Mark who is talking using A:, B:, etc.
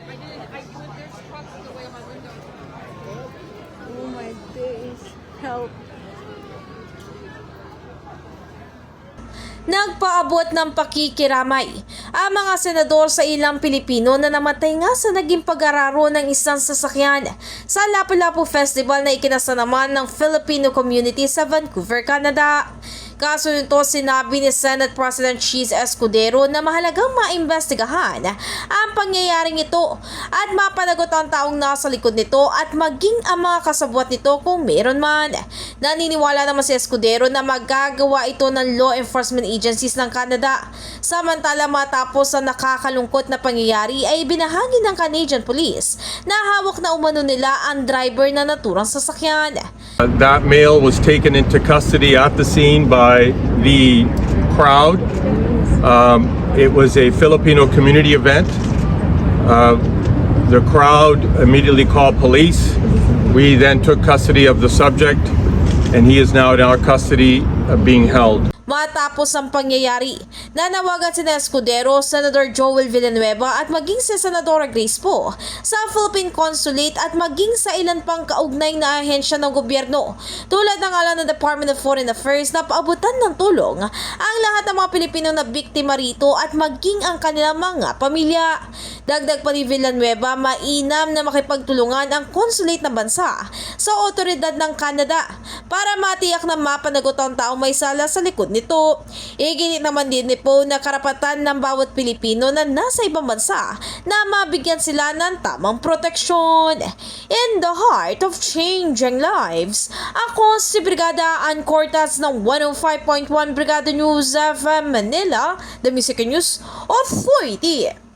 A: Oh my days. Help.
B: Nagpaabot ng pakikiramay ang mga senador sa ilang Pilipino na namatay nga sa naging pag-araro ng isang sasakyan sa Lapu-Lapu Festival na ikinasa naman ng Filipino community sa Vancouver, Canada. Kaso nito sinabi ni Senate President Cheese Escudero na mahalagang maimbestigahan ang pangyayaring ito at mapanagot ang taong nasa likod nito at maging ang mga kasabwat nito kung meron man. Naniniwala naman si Escudero na magagawa ito ng law enforcement agencies ng Canada. Samantala matapos ang nakakalungkot na pangyayari ay binahagi ng Canadian Police na hawak na umano nila ang driver na naturang sasakyan.
C: That male was taken into custody at the scene by the crowd. It was a Filipino community event. The crowd immediately called police. We then took custody of the subject, and he is now in our custody being held.
B: Matapos ang pangyayari, nanawagan si Escudero, Senator Joel Villanueva at maging si Senadora Grace Poe sa Philippine Consulate at maging sa ilan pang kaugnay na ahensya ng gobyerno tulad ng ala ng Department of Foreign Affairs na paabutan ng tulong ang lahat ng mga Pilipino na biktima rito at maging ang kanilang mga pamilya. Dagdag pa ni Villanueva, mainam na makipagtulungan ang consulate ng bansa sa otoridad ng Canada para matiyak na mapanagot ang taong may sala sa likod nito. Iginit naman din ni Poe na karapatan ng bawat Pilipino na nasa ibang bansa na mabigyan sila ng tamang proteksyon. In the heart of changing lives, ako si Brigada Ann Cortas ng 105.1 Brigada News FM Manila, the Music News Authority.